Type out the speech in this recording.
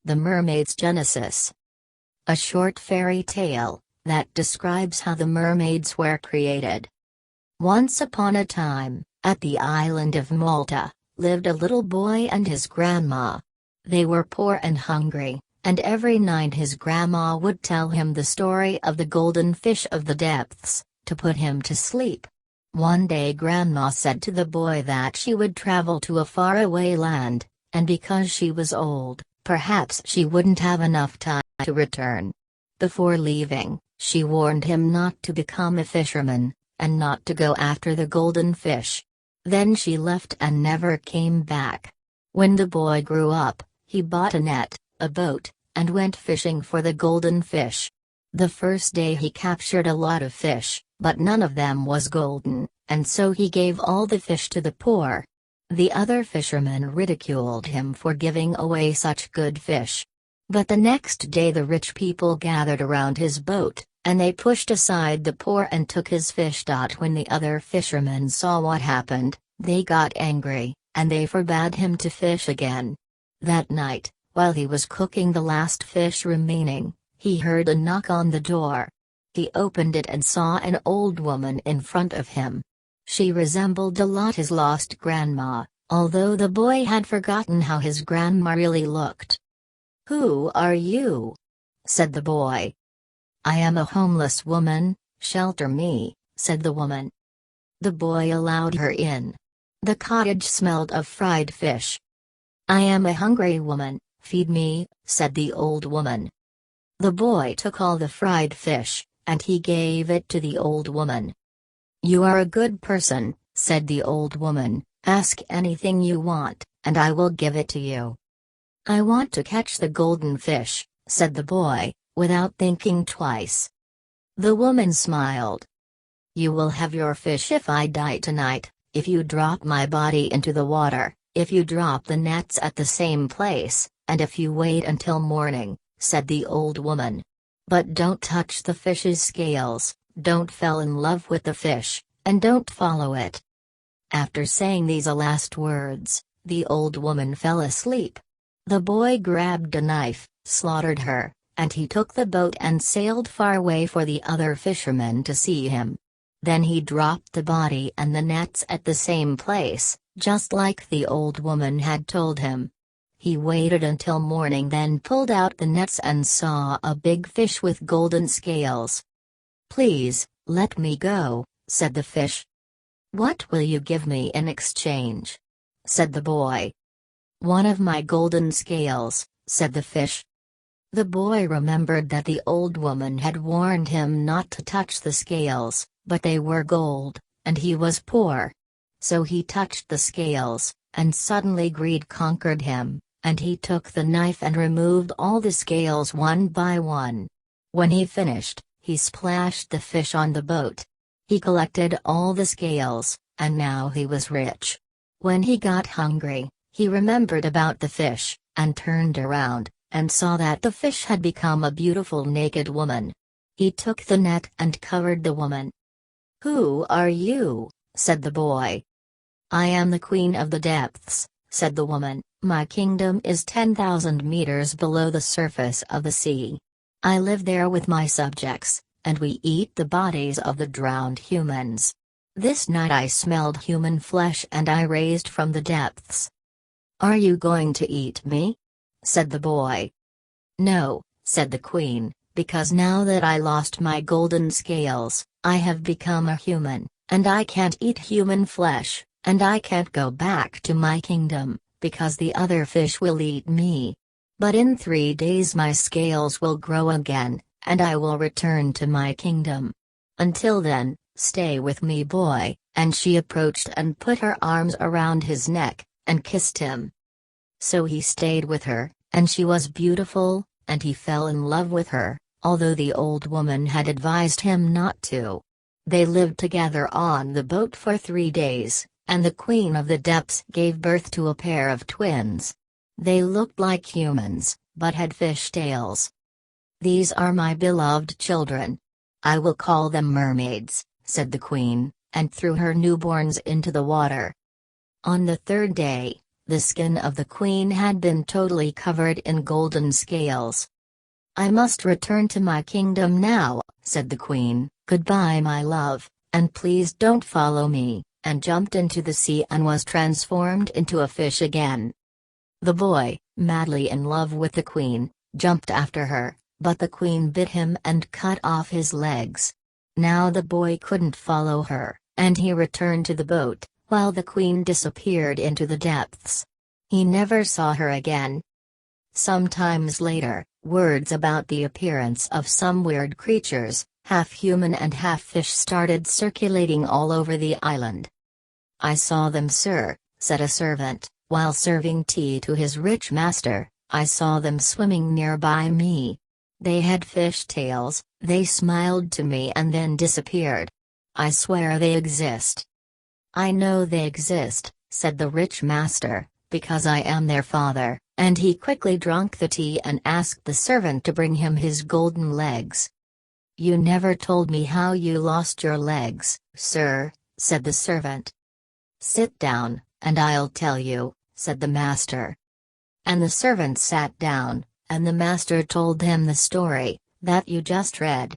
The Mermaids Genesis. A short fairy tale that describes how the mermaids were created. Once upon a time, at the island of Malta, lived a little boy and his grandma. They were poor and hungry, and every night his grandma would tell him the story of the golden fish of the depths, to put him to sleep. One day Grandma said to the boy that she would travel to a faraway land, and because she was old, perhaps she wouldn't have enough time to return. Before leaving, she warned him not to become a fisherman, and not to go after the golden fish. Then she left and never came back. When the boy grew up, he bought a net, a boat, and went fishing for the golden fish. The first day he captured a lot of fish, but none of them was golden, and so he gave all the fish to the poor. The other fishermen ridiculed him for giving away such good fish. But the next day the rich people gathered around his boat, and they pushed aside the poor and took his fish. When the other fishermen saw what happened, they got angry, and they forbade him to fish again. That night, while he was cooking the last fish remaining, he heard a knock on the door. He opened it and saw an old woman in front of him. She resembled a lot his lost grandma, although the boy had forgotten how his grandma really looked. "Who are you?" said the boy. "I am a homeless woman, shelter me," said the woman. The boy allowed her in. The cottage smelled of fried fish. "I am a hungry woman, feed me," said the old woman. The boy took all the fried fish, and he gave it to the old woman. "You are a good person," said the old woman, "ask anything you want, and I will give it to you." "I want to catch the golden fish," said the boy, without thinking twice. The woman smiled. "You will have your fish if I die tonight, if you drop my body into the water, if you drop the nets at the same place, and if you wait until morning," said the old woman. "But don't touch the fish's scales, don't fall in love with the fish, and don't follow it." After saying these last words, the old woman fell asleep. The boy grabbed a knife, slaughtered her, and he took the boat and sailed far away for the other fishermen to see him. Then he dropped the body and the nets at the same place, just like the old woman had told him. He waited until morning, then pulled out the nets and saw a big fish with golden scales. "Please, let me go," said the fish. "What will you give me in exchange?" said the boy. "One of my golden scales," said the fish. The boy remembered that the old woman had warned him not to touch the scales, but they were gold, and he was poor. So he touched the scales, and suddenly greed conquered him, and he took the knife and removed all the scales one by one. When he finished, he splashed the fish on the boat. He collected all the scales, and now he was rich. When he got hungry, he remembered about the fish, and turned around, and saw that the fish had become a beautiful naked woman. He took the net and covered the woman. "Who are you?" said the boy. "I am the queen of the depths," said the woman. "My kingdom is 10,000 meters below the surface of the sea. I live there with my subjects, and we eat the bodies of the drowned humans. This night I smelled human flesh and I raised from the depths." "Are you going to eat me?" said the boy. "No," said the queen, "because now that I lost my golden scales, I have become a human, and I can't eat human flesh, and I can't go back to my kingdom, because the other fish will eat me. But in 3 days my scales will grow again, and I will return to my kingdom. Until then, stay with me, boy," and she approached and put her arms around his neck, and kissed him. So he stayed with her, and she was beautiful, and he fell in love with her, although the old woman had advised him not to. They lived together on the boat for 3 days, and the queen of the depths gave birth to a pair of twins. They looked like humans, but had fish tails. "These are my beloved children. I will call them mermaids," said the queen, and threw her newborns into the water. On the 3rd day, The skin of the queen had been totally covered in golden scales. "I must return to my kingdom now," said the queen. "Goodbye, my love, and please don't follow me," and jumped into the sea and was transformed into a fish again. The boy, madly in love with the queen, jumped after her, but the queen bit him and cut off his legs. Now the boy couldn't follow her, and he returned to the boat, while the queen disappeared into the depths. He never saw her again. Sometimes later, words about the appearance of some weird creatures, half human and half fish, started circulating all over the island. "I saw them, sir," said a servant, while serving tea to his rich master. "I saw them swimming nearby me. They had fish tails, they smiled to me and then disappeared. I swear they exist." "I know they exist," said the rich master, "because I am their father," and he quickly drank the tea and asked the servant to bring him his golden legs. "You never told me how you lost your legs, sir," said the servant. "Sit down, and I'll tell you," said the master. And the servant sat down, and the master told him the story that you just read.